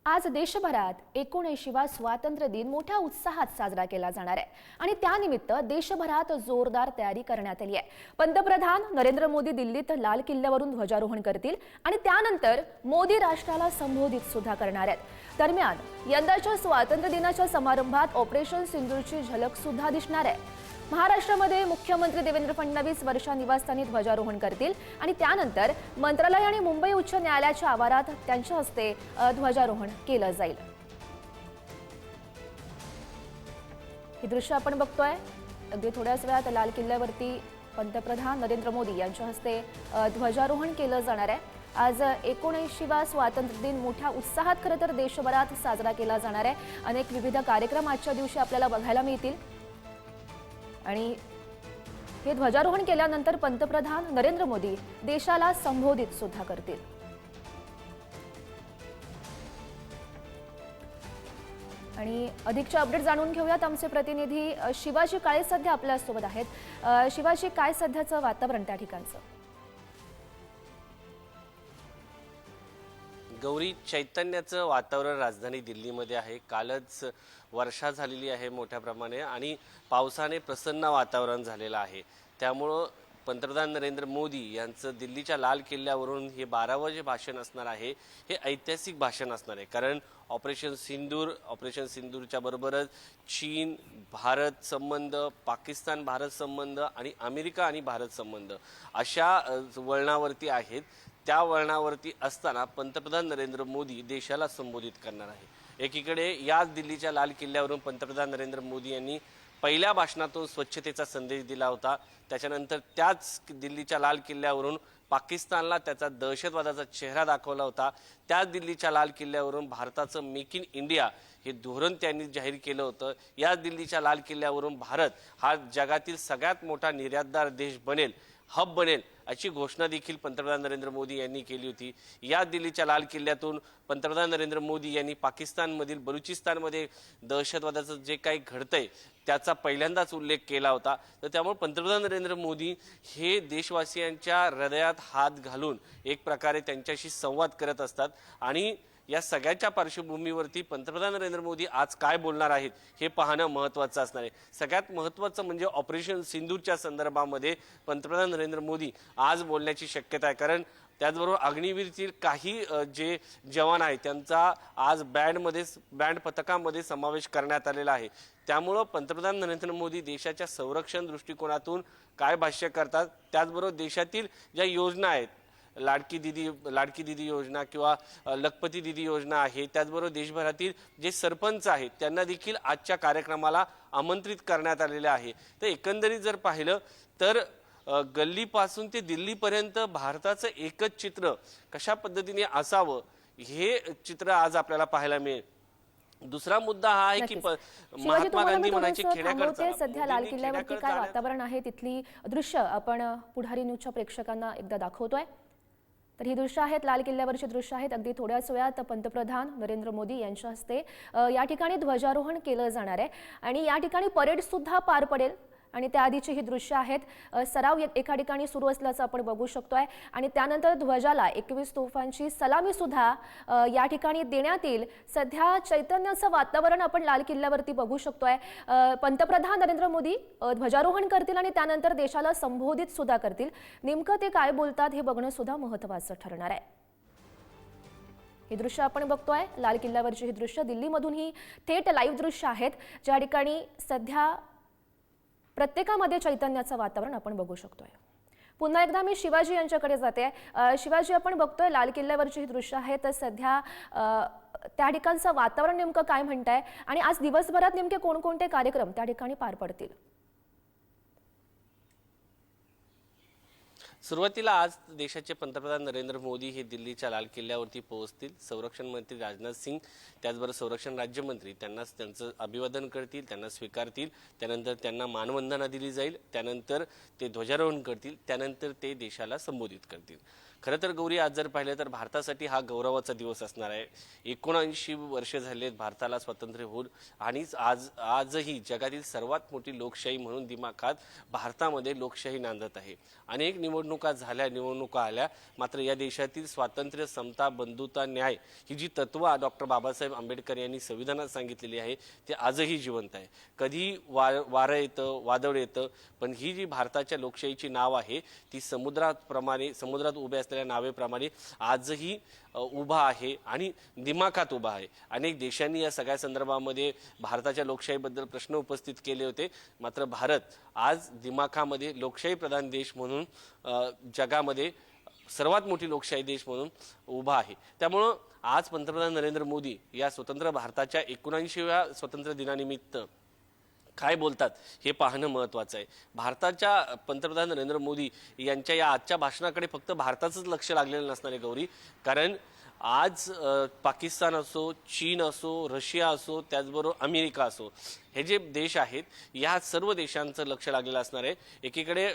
आज देशभरात 79वा स्वातंत्र्य दिन मोठ्या उत्साहात साजरा केला जाणार आहे आणि त्यानिमित्त देशभरात जोरदार तयारी करण्यात आली आहे। पंतप्रधान नरेंद्र मोदी दिल्लीत लाल किल्ल्यावरून ध्वजारोहण करतील आणि त्यानंतर मोदी राष्ट्राला संबोधित सुद्धा करणार आहेत। दरम्यान यंदाच्या स्वातंत्र्य दिनाच्या समारंभात ऑपरेशन सिंदूरची झलक सुद्धा दिसणार आहे। महाराष्ट्रामध्ये मुख्यमंत्री देवेंद्र फडणवीस वर्षा निवासस्थानी ध्वजारोहण करतील आणि त्यानंतर मंत्रालय आणि मुंबई उच्च न्यायालयाच्या आवारात त्यांच्या हस्ते ध्वजारोहण केलं जाईल। ही दृश्य आपण बघतोय। अगदी थोड्याच वेळात लाल किल्ल्यावरती पंतप्रधान नरेंद्र मोदी यांच्या हस्ते ध्वजारोहण केलं जाणार आहे। आज 79वा स्वातंत्र्य दिन मोठ्या उत्साहात खरं तर देशभरात साजरा केला जाणार आहे। अनेक विविध कार्यक्रम आजच्या दिवशी आपल्याला बघायला मिळतील आणि हे ध्वजारोहण केल्यानंतर पंतप्रधान नरेंद्र मोदी देशाला संबोधित सुद्धा करतील। आणि अधिकचे अपडेट जाणून घेऊयात। आमचे प्रतिनिधी शिवाजी काळे सध्या आपल्या सोबत आहेत। शिवाजी, काय सध्याचं वातावरण त्या ठिकाणचं? गौरी, चैतन्याचं वातावरण राजधानी दिल्लीमध्ये आहे। कालच वर्षा झालेली आहे मोठ्या प्रमाणे आणि पावसाने प्रसन्न वातावरण झालेलं आहे। त्यामुळं पंतप्रधान नरेंद्र मोदी यांचं दिल्लीच्या लाल किल्ल्यावरून हे 12वं जे भाषण असणार आहे हे ऐतिहासिक भाषण असणार आहे। कारण ऑपरेशन सिंदूरच्या बरोबरच चीन भारत संबंध, पाकिस्तान भारत संबंध आणि अमेरिका आणि भारत संबंध अशा वळणावरती आहेत। त्या वळणावरती असताना पंतप्रधान नरेंद्र मोदी देशाला संबोधित करणार आहे। एकीकडे याच दिल्लीच्या लाल किल्ल्यावरून पंतप्रधान नरेंद्र मोदी यांनी पहिल्या भाषणातून स्वच्छतेचा संदेश दिला होता। त्याच्यानंतर त्याच दिल्लीच्या लाल किल्ल्यावरून पाकिस्तानला त्याचा दहशतवादाचा चेहरा दाखवला होता। त्याच दिल्लीच्या लाल किल्ल्यावरून भारताचं मेक इन इंडिया हे धोरण त्यांनी जाहीर केलं होतं। याच दिल्लीच्या लाल किल्ल्यावरून भारत हा जगातील सगळ्यात मोठा निर्यातदार देश बनेल, हब बनेल अशी घोषणा देखील पंतप्रधान नरेंद्र मोदी यांनी केली होती। या दिल्लीच्या लाल किल्ल्यातून पंतप्रधान नरेंद्र मोदी यांनी पाकिस्तानमधील बलुचिस्तानमध्ये दहशतवादाचं जे काही घडतंय त्याचा पहिल्यांदाच उल्लेख केला होता। तर त्यामुळे पंतप्रधान नरेंद्र मोदी हे देशवासियांच्या हृदयात हात घालून एक प्रकारे त्यांच्याशी संवाद करत असतात आणि या सगळ्याच्या पार्श्वभूमीवरती पंतप्रधान नरेंद्र मोदी आज काय बोलणार आहेत हे पाहणं महत्त्वाचं असणार आहे। सगळ्यात महत्त्वाचं म्हणजे ऑपरेशन सिंदूरच्या संदर्भामध्ये पंतप्रधान नरेंद्र मोदी आज बोलण्याची शक्यता आहे। कारण त्याचबरोबर अग्निवीरतील काही जे जवान आहेत त्यांचा आज बँड पथकामध्ये समावेश करण्यात आलेला आहे। त्यामुळं पंतप्रधान नरेंद्र मोदी देशाच्या संरक्षण दृष्टिकोनातून काय भाष्य करतात, त्याचबरोबर देशातील ज्या योजना आहेत, लाडकी दीदी योजना किंवा लखपती दीदी योजना आहे, त्याचबरोबर देशभरातील जे सरपंच आहेत त्यांना देखील आजच्या कार्यक्रमाला आमंत्रित करण्यात आलेले आहे। तर एकंदरीत जर पाहिलं तर गल्लीपासून ते दिल्लीपर्यंत भारताचं एकच चित्र कशा पद्धतीने असावं हे चित्र आज आपल्याला पाहायला मिळेल। दुसरा मुद्दा हा आहे की महात्मा गांधी म्हणायचे खेड्याकडचं सध्या लाल किल्ल्यावरती काय वातावरण आहे तिथली दृश्य आपण पुढारी न्यूजच्या प्रेक्षकांना एकदा दाखवतोय। तर ही दृश्य आहेत, लाल किल्ल्यावरची दृश्य आहेत। अगदी थोड्याच वेळात पंतप्रधान नरेंद्र मोदी यांच्या हस्ते या ठिकाणी ध्वजारोहण केलं जाणार आहे आणि या ठिकाणी परेड सुद्धा पार पडेल आणि त्याआधीची ही दृश्य आहेत। सराव एका ठिकाणी सुरू असल्याचं आपण बघू शकतोय आणि त्यानंतर ध्वजाला 21 तोफांची सलामी सुद्धा या ठिकाणी देण्यात येईल। सध्या चैतन्याचं वातावरण आपण लाल किल्ल्यावरती बघू शकतोय। पंतप्रधान नरेंद्र मोदी ध्वजारोहण करतील आणि त्यानंतर देशाला संबोधित सुद्धा करतील। नेमकं ते काय बोलतात हे बघणं सुद्धा महत्त्वाचं ठरणार आहे। हे दृश्य आपण बघतोय, लाल किल्ल्यावरची ही दृश्य दिल्लीमधून ही थेट लाईव्ह दृश्य आहेत, ज्या ठिकाणी सध्या प्रत्येकामध्ये चैतन्याचं वातावरण आपण बघू शकतोय। पुन्हा एकदा मी शिवाजी यांच्याकडे जाते। शिवाजी, आपण बघतोय लाल किल्ल्यावरची ही दृश्य आहे, तर सध्या त्या ठिकाणचं वातावरण नेमकं काय म्हणताय आणि आज दिवसभरात नेमके कोणकोणते कार्यक्रम त्या ठिकाणी पार पडतील? सुरुवातीला आज देशाचे पंतप्रधान नरेंद्र मोदी हे दिल्लीच्या लाल किल्ल्यावरती पोहोचतील। संरक्षण मंत्री राजनाथ सिंग, त्याचबरोबर संरक्षण राज्यमंत्री त्यांचं अभिवादन करतील, त्यांना स्वीकारतील, त्यानंतर त्यांना मानवंदना दिली जाईल, त्यानंतर ते ध्वजारोहण करतील, त्यानंतर ते देशाला संबोधित करतील। खरं तर गौरी, आज जर पाहिलं तर भारतासाठी हा गौरवाचा दिवस असणार आहे. 79 वर्ष झालेत भारताला स्वातंत्र्य होऊन आणि आजही जगातील सर्वात मोठी लोकशाही म्हणून दिमाखात भारतामध्ये लोकशाही नांदत आहे. अनेक निवडणुका आल्या, मात्र या देशातील स्वातंत्र्य, समता, बंधुता, न्याय ही जी तत्व डॉक्टर बाबासाहेब आंबेडकर यांनी संविधानात सांगितलेली आहे ते आजही जिवंत आहे. कधी वारं येतं, वादळ येतं, पण ही जी भारताच्या लोकशाहीची नाव आहे ती समुद्रात उभे असलेल्या नावेप्रमाणे आजही उभा आहे आणि दिमाखात उभा आहे. अनेक देशांनी या सगळ्या संदर्भामध्ये भारताच्या लोकशाहीबद्दल प्रश्न उपस्थित केले होते, मात्र भारत आज दिमाखामध्ये लोकशाही प्रधान देश म्हणून जगामध्ये सर्वात मोठी लोकशाही देश म्हणून उभा आहे. त्यामुळं आज पंतप्रधान नरेंद्र मोदी या स्वतंत्र भारताच्या 79व्या स्वातंत्र्य दिनानिमित्त काय बोलतात हे पाहणं महत्त्वाचं आहे. भारताच्या पंतप्रधान नरेंद्र मोदी यांच्या या आजच्या भाषणाकडे फक्त भारताचंच लक्ष लागलेलं नसणार आहे गौरी, कारण आज पाकिस्तान असो, चीन असो, रशिया असो, त्याचबरोबर अमेरिका असो, हे जे देश आहेत या सर्व देशांचं लक्ष लागलेलं असणार आहे. एकीकडे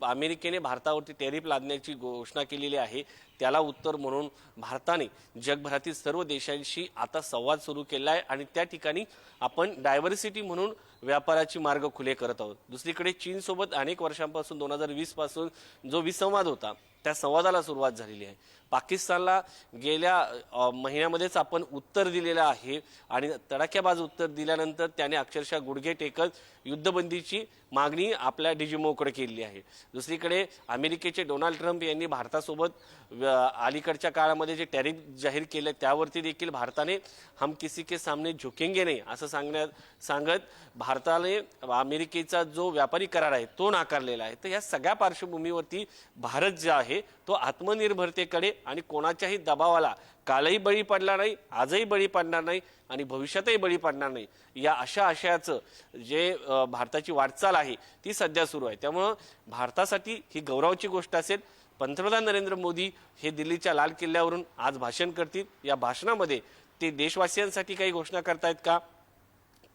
अमेरिकेने भारतावरती टॅरिफ लादण्याची घोषणा केलेली आहे, त्याला उत्तर म्हणून भारताने जगभरातील सर्व देशांशी आता संवाद सुरू केला आहे आणि त्या ठिकाणी आपण डायव्हर्सिटी म्हणून व्यापाराचे मार्ग खुले करत आहोत. दुसरीकडे चीनसोबत अनेक वर्षांपासून 2020 पासून जो विसंवाद होता त्या संवादाला सुरुवात झालेली आहे. पाकिस्तानला गेल्या महिन्यामध्येच आपण उत्तर दिलेलं आहे आणि तडाख्याबाज उत्तर दिल्यानंतर त्याने अक्षरशः गुडघे टेकत युद्धबंदीची मागणी आपल्या डीजीमोकडे केलेली आहे. दुसरीकडे अमेरिकेचे डोनाल्ड ट्रम्प यांनी भारतासोबत अलीकडच्या काळामध्ये जे टॅरिफ जाहीर केले त्यावरती देखील भारताने हम किसी के सामने झुकेंगे नाही असं सांगत भारताने अमेरिकेचा जो व्यापारी करार आहे तो नाकारलेला आहे. तर या सगळ्या पार्श्वभूमीवरती भारत जे आहे तो आत्मनिर्भरतेकडे आणि कोणाच्याही दबावाला कालही बळी पडला नाही, आजही बळी पडणार नाही आणि भविष्यातही बळी पडणार नाही, या अशा आशयाचं जे भारताची वाटचाल आहे ती सध्या सुरू आहे. त्यामुळं भारतासाठी ही गौरवाची गोष्ट असेल. पंतप्रधान नरेंद्र मोदी हे दिल्लीच्या लाल किल्ल्यावरून आज भाषण करतील. या भाषणामध्ये ते देशवासियांसाठी काही घोषणा करतायत का,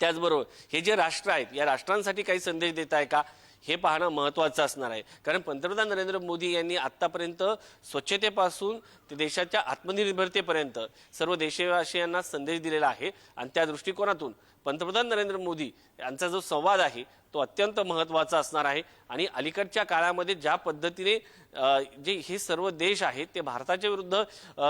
त्याचबरोबर हे जे राष्ट्र आहेत या राष्ट्रांसाठी काही संदेश देत आहे का, हे पाहणं महत्त्वाचं असणार आहे. कारण पंतप्रधान नरेंद्र मोदी यांनी आत्तापर्यंत स्वच्छतेपासून ते देशाच्या आत्मनिर्भरतेपर्यंत सर्व देशवासियांना संदेश दिलेला आहे आणि त्या दृष्टिकोनातून पंतप्रधान नरेंद्र मोदी यांचा जो संवाद आहे तो अत्यंत महत्त्वाचा असणार आहे. आणि अलीकडच्या काळामध्ये ज्या पद्धतीने जे हे सर्व देश आहेत ते भारताच्या विरुद्ध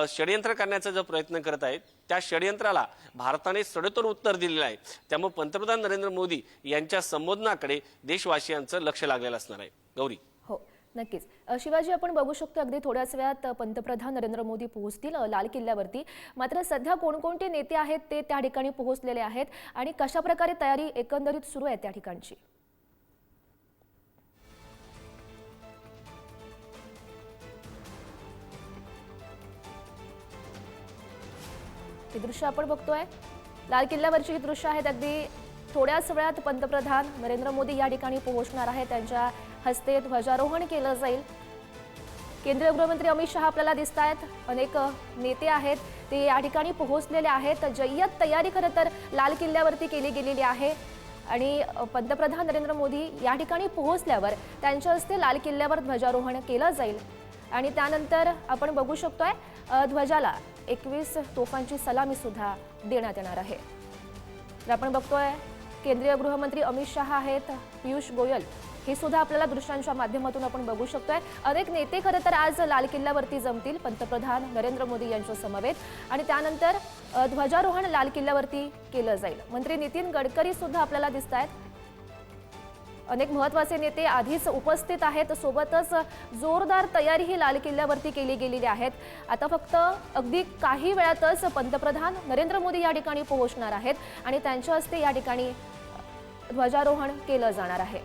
षडयंत्र करण्याचा जो प्रयत्न करत आहेत त्या षडयंत्राला भारताने सडेतोड उत्तर दिलेलं आहे. त्यामुळे पंतप्रधान नरेंद्र मोदी यांच्या संबोधनाकडे देशवासियांचं लक्ष लागलेलं असणार आहे. गौरी. हो, नक्कीच. शिवाजी, आपण बघू शकतो अगदी थोड्याच वेळात पंतप्रधान नरेंद्र मोदी पोहोचतील लाल किल्ल्यावरती. मात्र सध्या कोणकोणते नेते आहेत ते त्या ठिकाणी पोहोचलेले आहेत आणि कशा प्रकारे तयारी एकंदरीत सुरू आहे त्या ठिकाणची? ही दृश्य आपण बघतोय, लाल किल्ल्यावरची ही दृश्य आहेत. अगदी थोड्याच वेळात पंतप्रधान नरेंद्र मोदी या ठिकाणी पोहोचणार आहेत. त्यांच्या हस्ते ध्वजारोहण केलं जाईल. केंद्रीय गृहमंत्री अमित शहा आपल्याला दिसत आहेत. अनेक नेते आहेत ते या ठिकाणी पोहोचलेले आहेत. जय्यत तयारी खरं तर लाल किल्ल्यावरती केली गेलेली आहे आणि पंतप्रधान नरेंद्र मोदी या ठिकाणी पोहोचल्यावर त्यांच्या हस्ते लाल किल्ल्यावर ध्वजारोहण केलं जाईल आणि त्यानंतर आपण बघू शकतोय ध्वजाला 21 तोफांची सलामी सुद्धा देण्यात येणार आहे. तर आपण बघतोय केंद्रीय गृहमंत्री अमित शहा आहेत, पियुष गोयल हे सुद्धा आपल्याला दृश्यांच्या माध्यमातून आपण बघू शकतोय. अनेक नेते खरं तर आज लाल किल्ल्यावरती जमतील पंतप्रधान नरेंद्र मोदी यांच्या समवेत आणि त्यानंतर ध्वजारोहण लाल किल्ल्यावरती केलं जाईल. मंत्री नितीन गडकरी सुद्धा आपल्याला दिसत आहेत. अनेक महत्त्वाचे नेते आधीच उपस्थित आहेत. सोबतच जोरदार तयारी ही लाल किल्ल्यावरती केली गेलेली आहेत. आता फक्त अगदी काही वेळातच पंतप्रधान नरेंद्र मोदी या ठिकाणी पोहोचणार आहेत आणि त्यांच्या हस्ते या ठिकाणी ध्वजारोहण केलं जाणार आहे.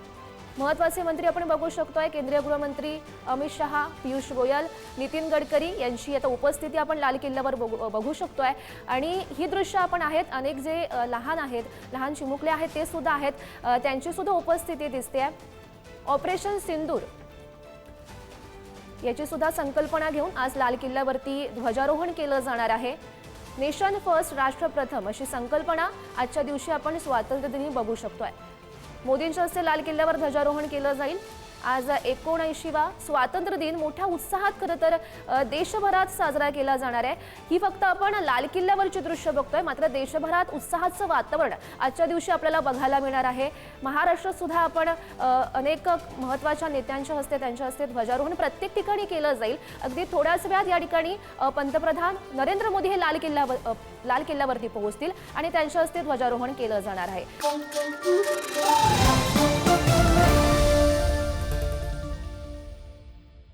महत्त्वाचे मंत्री आपण बघू शकतोय, केंद्रीय गृहमंत्री अमित शहा, पियुष गोयल, नितीन गडकरी यांची आता उपस्थिती आपण लाल किल्ल्यावर बघू शकतोय. आणि ही दृश्य आपण आहेत, अनेक जे लहान चिमुकले आहेत ते सुद्धा आहेत, त्यांची सुद्धा उपस्थिती दिसते. ऑपरेशन सिंदूर याची सुद्धा संकल्पना घेऊन आज लाल किल्ल्यावरती ध्वजारोहण केलं जाणार आहे. नेशन फर्स्ट, राष्ट्र प्रथम अशी संकल्पना आजच्या दिवशी आपण स्वातंत्र्य दिनी बघू शकतोय. मोदींच्या हस्ते लाल किल्ल्यावर ध्वजारोहण केलं जाईल आज 79वा स्वातंत्र्य दिन मोठ्या उत्साहात खरं तर देशभरात साजरा केला जाणार आहे। ही फक्त आपण लाल किल्ल्यावरची दृश्य बघतोय, मात्र देशभरात उत्साहाचं वातावरण आजच्या दिवशी आपल्याला बघायला मिळणार आहे। महाराष्ट्रात सुद्धा आपण अनेक महत्त्वाच्या नेत्यांच्या हस्ते त्यांच्या हस्ते ध्वजारोहण प्रत्येक ठिकाणी केलं जाईल। अगदी थोड्याच वेळात या ठिकाणी पंतप्रधान नरेंद्र मोदी हे लाल किल्ल्यावरती पोहोचतील आणि त्यांच्या हस्ते ध्वजारोहण केलं जाणार आहे।